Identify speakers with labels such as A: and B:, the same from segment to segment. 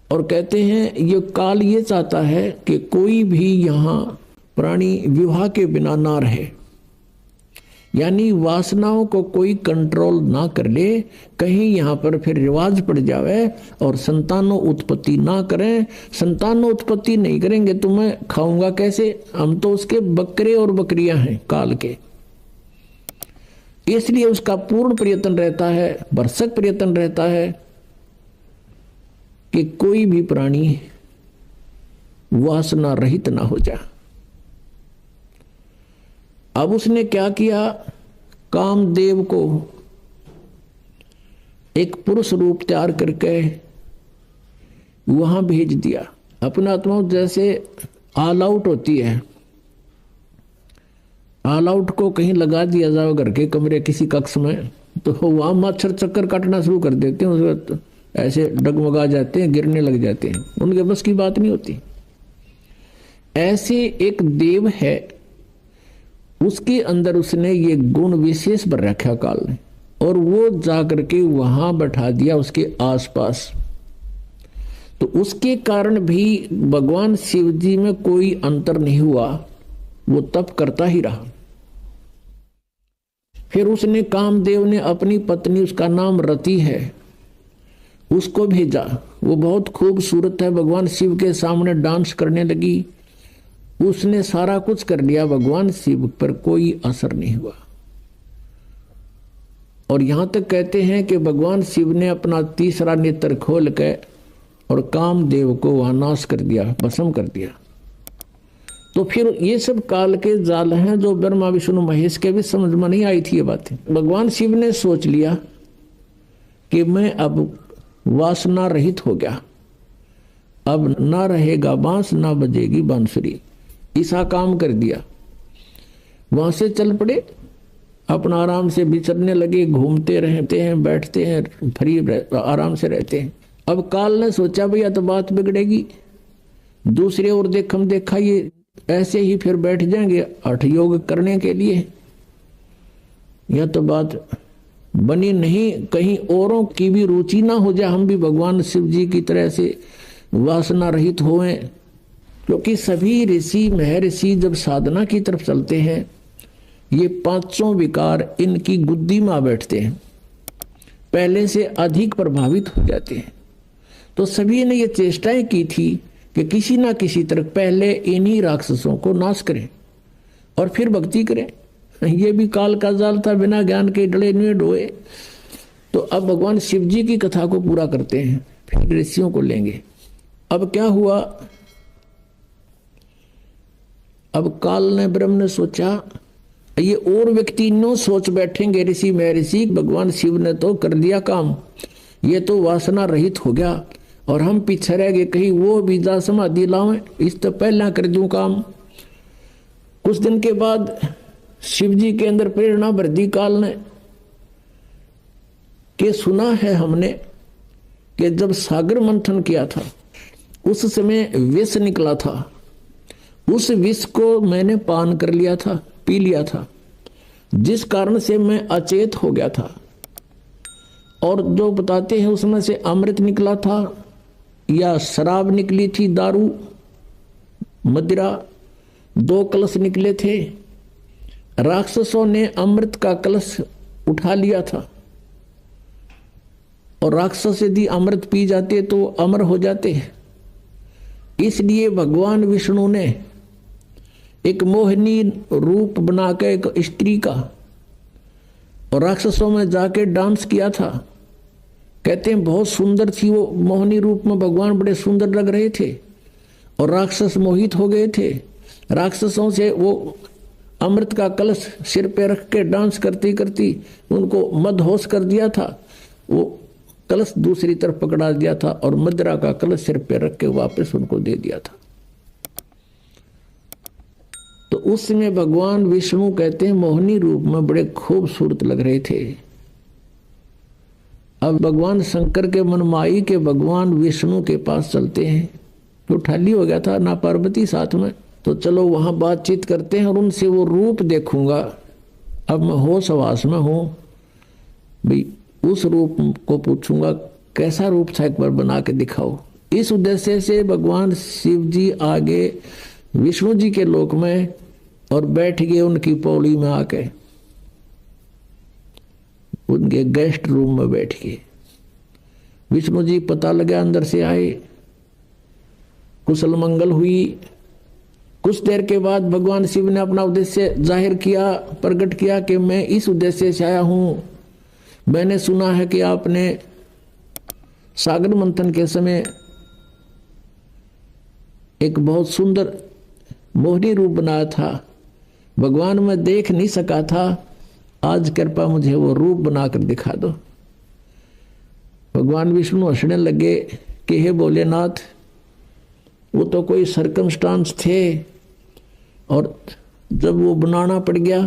A: और कहते हैं ये काल ये चाहता है कि कोई भी यहाँ प्राणी विवाह के बिना ना रहे, यानी वासनाओं को कोई कंट्रोल ना कर ले, कहीं यहाँ पर फिर रिवाज पड़ जावे और संतानों उत्पत्ति ना करें। संतानों उत्पत्ति नहीं करेंगे तो मैं खाऊंगा कैसे, हम तो उसके बकरे और बकरियां हैं काल के। इसलिए उसका पूर्ण प्रयत्न रहता है, भरसक प्रयत्न रहता है कि कोई भी प्राणी वासना रहित ना हो जाए। अब उसने क्या किया, कामदेव को एक पुरुष रूप तैयार करके वहां भेज दिया। अपना आत्मा जैसे ऑल आउट होती है, ऑल आउट को कहीं लगा दिया जाओ घर के कमरे किसी कक्ष में, तो वहां मच्छर चक्कर काटना शुरू कर देते हैं, उसके ऐसे डगमगा जाते हैं, गिरने लग जाते हैं, उनके बस की बात नहीं होती। ऐसे एक देव है, उसके अंदर उसने ये गुण विशेष भर रखा काल ने, और वो जाकर के वहां बैठा दिया उसके आसपास। तो उसके कारण भी भगवान शिव जी में कोई अंतर नहीं हुआ, वो तप करता ही रहा। फिर उसने कामदेव ने अपनी पत्नी, उसका नाम रति है, उसको भेजा। वो बहुत खूबसूरत है, भगवान शिव के सामने डांस करने लगी। उसने सारा कुछ कर लिया, भगवान शिव पर कोई असर नहीं हुआ। और यहां तक कहते हैं कि भगवान शिव ने अपना तीसरा नेत्र खोल के और कामदेव को वहां नाश कर दिया, भस्म कर दिया। तो फिर ये सब काल के जाल हैं जो ब्रह्मा विष्णु महेश के भी समझ में नहीं आई थी ये बातें। भगवान शिव ने सोच लिया कि मैं अब वासना रहित हो गया, अब ना रहेगा बांस ना बजेगी बांसुरी, ऐसा काम कर दिया। वहां से चल पड़े, अपना आराम से विचरने लगे, घूमते रहते हैं, बैठते हैं, फ्री आराम से रहते हैं। अब काल ने सोचा भैया तो बात बिगड़ेगी, दूसरे और देखम देखा ये ऐसे ही फिर बैठ जाएंगे हठ योग करने के लिए, यह तो बात बनी नहीं, कहीं औरों की भी रुचि ना हो जाए, हम भी भगवान शिव जी की तरह से वासना रहित होएं। क्योंकि सभी ऋषि महर्षि जब साधना की तरफ चलते हैं, ये पांचों विकार इनकी गुद्दी में बैठते हैं, पहले से अधिक प्रभावित हो जाते हैं। तो सभी ने ये चेष्टाएं की थी कि किसी ना किसी तरह पहले इन्हीं राक्षसों को नाश करें और फिर भक्ति करें। ये भी काल का जाल था, बिना ज्ञान के डले नहीं डोए। तो अब भगवान शिव जी की कथा को पूरा करते हैं, फिर ऋषियों को लेंगे। अब क्या हुआ, अब काल ने ब्रह्म ने सोचा ये और व्यक्ति नो सोच बैठेंगे ऋषि महर्षि, भगवान शिव ने तो कर दिया काम, ये तो वासना रहित हो गया और हम पीछे रह गए, कहीं वो भी जा समाधि लावे, इस तो पहला कर दूं काम। कुछ दिन के बाद शिव जी के अंदर प्रेरणा भर दी काल ने कि सुना है हमने कि जब सागर मंथन किया था उस समय विष निकला था, उस विष को मैंने पान कर लिया था, पी लिया था, जिस कारण से मैं अचेत हो गया था। और जो बताते हैं उसमें से अमृत निकला था या शराब निकली थी, दारू मदिरा, 2 कलश निकले थे। राक्षसों ने अमृत का कलश उठा लिया था और राक्षस यदि अमृत पी जाते तो अमर हो जाते हैं। इसलिए भगवान विष्णु ने एक मोहिनी रूप बना के एक स्त्री का और राक्षसों में जाके डांस किया था। कहते हैं बहुत सुंदर थी वो, मोहिनी रूप में भगवान बड़े सुंदर लग रहे थे और राक्षस मोहित हो गए थे। राक्षसों से वो अमृत का कलश सिर पे रख के डांस करती करती उनको मदहोश कर दिया था। वो कलश दूसरी तरफ पकड़ा दिया था और मदिरा का कलश सिर पे रख के वापस उनको दे दिया था। तो उस समय भगवान विष्णु कहते हैं मोहिनी रूप में बड़े खूबसूरत लग रहे थे। अब भगवान शंकर के मनमाई के भगवान विष्णु के पास चलते हैं, तो ठाली हो गया था ना पार्वती साथ में, तो चलो वहां बातचीत करते हैं और उनसे वो रूप देखूंगा। अब मैं होश हवास में हूं भाई, उस रूप को पूछूंगा कैसा रूप था, एक बार बना के दिखाओ। इस उद्देश्य से भगवान शिव जी आगे विष्णु जी के लोक में और बैठ गए उनकी पौड़ी में आके, उनके गेस्ट रूम में बैठ गए। विष्णु जी पता लगा अंदर से आए, कुशल मंगल हुई। कुछ देर के बाद भगवान शिव ने अपना उद्देश्य जाहिर किया, प्रकट किया कि मैं इस उद्देश्य से आया हूं। मैंने सुना है कि आपने सागर मंथन के समय एक बहुत सुंदर मोहिनी रूप बनाया था। भगवान मैं देख नहीं सका था, आज कृपा मुझे वो रूप बनाकर दिखा दो। भगवान विष्णु हंसने लगे कि हे भोलेनाथ, वो तो कोई सर्कमस्टांस थे और जब वो बनाना पड़ गया,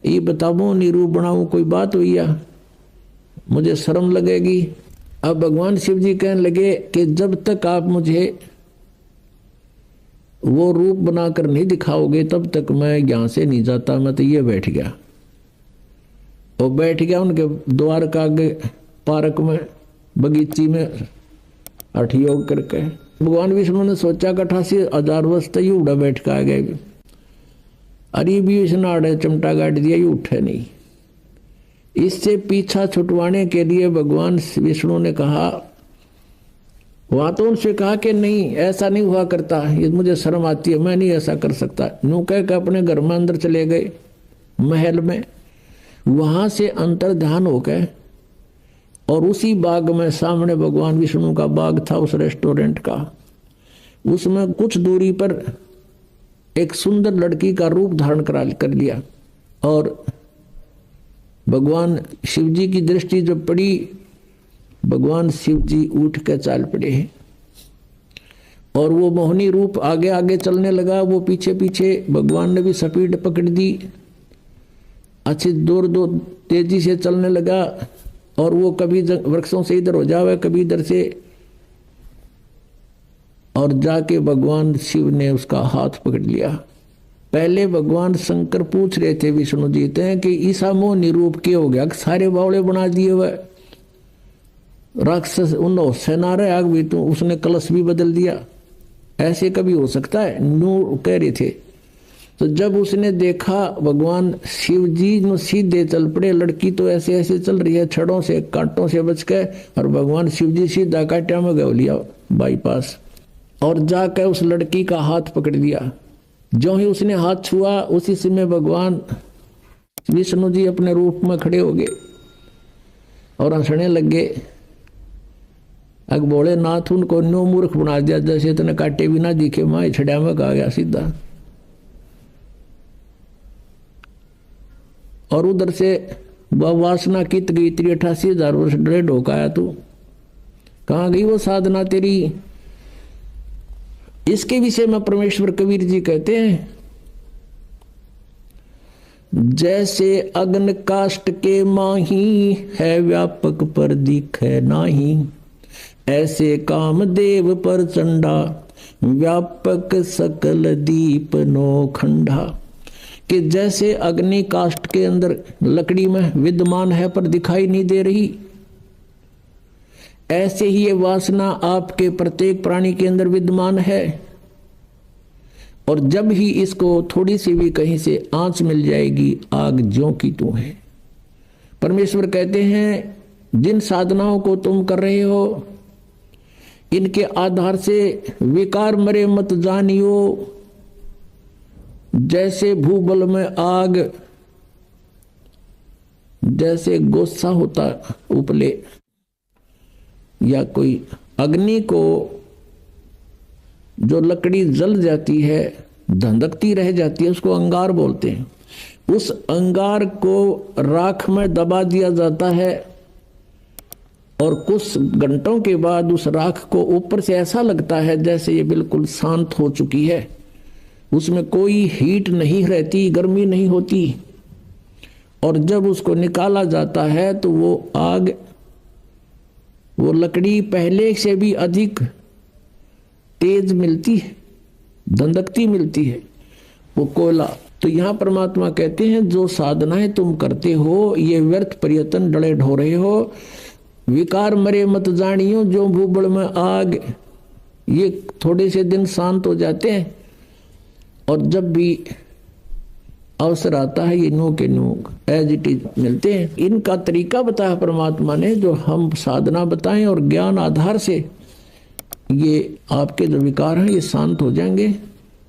A: ये बताओ नहीं रूप बनाऊं, कोई बात हुई या मुझे शर्म लगेगी। अब भगवान शिव जी कहने लगे कि जब तक आप मुझे वो रूप बनाकर नहीं दिखाओगे तब तक मैं यहां से नहीं जाता। मैं तो ये बैठ गया और बैठ गया उनके द्वार का आगे पार्क में, बगीची में हठ योग करके। भगवान विष्णु ने सोचा कि 88,000 वर्ष तक ये उड़ा बैठ का आ गए, अरे भी इसने चिमटा गाड़ दिया, ये उठे नहीं। इससे पीछा छुटवाने के लिए भगवान विष्णु ने कहा, वहां तो उनसे कहा कि नहीं ऐसा नहीं हुआ करता, ये मुझे शर्म आती है, मैं नहीं ऐसा कर सकता। यूं कह के अपने घर में अंदर चले गए महल में। वहां से अंतर ध्यान हो गए और उसी बाग में, सामने भगवान विष्णु का बाग था उस रेस्टोरेंट का, उसमें कुछ दूरी पर एक सुंदर लड़की का रूप धारण कर लिया। और भगवान शिव जी की दृष्टि जब पड़ी, भगवान शिव जी उठ कर चाल पड़े हैं और वो मोहिनी रूप आगे आगे चलने लगा, वो पीछे पीछे। भगवान ने भी स्पीड पकड़ दी, अच्छी दूर दूर तेजी से चलने लगा और वो कभी वृक्षों से इधर हो जावे, कभी इधर से, और जाके भगवान शिव ने उसका हाथ पकड़ लिया। पहले भगवान शंकर पूछ रहे थे विष्णु जी से कि ईसा मोहिनी रूप क्या हो गया, सारे बावड़े बना दिए हुए राक्षस, उन सेना रहे आग भी, तो उसने कलश भी बदल दिया, ऐसे कभी हो सकता है, नू कह रहे थे। तो जब उसने देखा भगवान शिव जी ने सीधे चल पड़े, लड़की तो ऐसे ऐसे चल रही है छड़ों से कांटों से बच के, और भगवान शिव जी सीधा कांटा में गौ लिया बाईपास, और जाकर उस लड़की का हाथ पकड़ दिया। जो ही उसने हाथ छुआ उसी समय भगवान विष्णु जी अपने रूप में खड़े हो गए और हंसने लगे। अग भोलेनाथ उनको नो मूर्ख बना दिया, जैसे इतने काटे भी ना दिखे, माँ छड़ा में आ गया सीधा। और उधर से वासना कित गई, 83,000 वर्ष डरे ढोकाया तू, कहाँ गई वो साधना तेरी। इसके विषय में परमेश्वर कबीर जी कहते हैं, जैसे अग्न काष्ठ के माही है व्यापक पर दिखे नाही, ऐसे कामदेव पर चंडा व्यापक सकल दीप नो खंडा। कि जैसे अग्नि काष्ठ के अंदर लकड़ी में विद्यमान है पर दिखाई नहीं दे रही, ऐसे ही ये वासना आपके प्रत्येक प्राणी के अंदर विद्यमान है, और जब ही इसको थोड़ी सी भी कहीं से आंच मिल जाएगी, आग ज्यों की त्यों है। परमेश्वर कहते हैं, जिन साधनाओं को तुम कर रहे हो इनके आधार से विकार मरे मत जानियो। जैसे भूबल में आग, जैसे गोस्सा होता उपले, या कोई अग्नि को जो लकड़ी जल जाती है धंधकती रह जाती है, उसको अंगार बोलते हैं। उस अंगार को राख में दबा दिया जाता है और कुछ घंटों के बाद उस राख को ऊपर से ऐसा लगता है जैसे ये बिल्कुल शांत हो चुकी है, उसमें कोई हीट नहीं रहती, गर्मी नहीं होती। और जब उसको निकाला जाता है तो वो आग, वो लकड़ी पहले से भी अधिक तेज मिलती है, धंधकती मिलती है, वो कोयला। तो यहाँ परमात्मा कहते हैं, जो साधनाएं तुम करते हो ये व्यर्थ प्रयत्न डले ढो रहे हो, विकार मरे मत जानियो, जो भूबड़ में आग। ये थोड़े से दिन शांत हो जाते हैं और जब भी अवसर आता है ये नो के नो एज इट इज मिलते हैं। इनका तरीका बताया परमात्मा ने, जो हम साधना बताएं और ज्ञान आधार से ये आपके जो विकार हैं ये शांत हो जाएंगे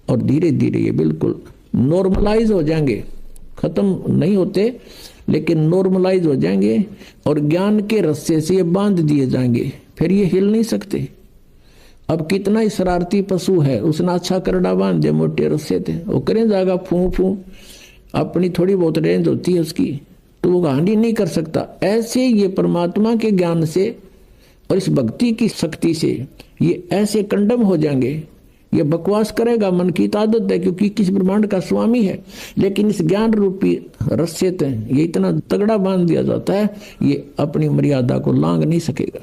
A: और धीरे धीरे ये बिल्कुल नॉर्मलाइज हो जाएंगे। खत्म नहीं होते लेकिन नॉर्मलाइज हो जाएंगे और ज्ञान के रस्से से ये बांध दिए जाएंगे, फिर ये हिल नहीं सकते। अब कितना ही शरारती पशु है, उसने अच्छा करड़ा बांध दिया, मोटे रस्से थे, वो करें जाएगा फू फू, अपनी थोड़ी बहुत रेंज होती है उसकी, तो वो हानि नहीं कर सकता। ऐसे ये परमात्मा के ज्ञान से और इस भक्ति की शक्ति से ये ऐसे कंडम हो जाएंगे। ये बकवास करेगा, मन की आदत है, क्योंकि किस ब्रह्मांड का स्वामी है, लेकिन इस ज्ञान रूपी रस्से ये इतना तगड़ा बांध दिया जाता है, ये अपनी मर्यादा को लांघ नहीं सकेगा।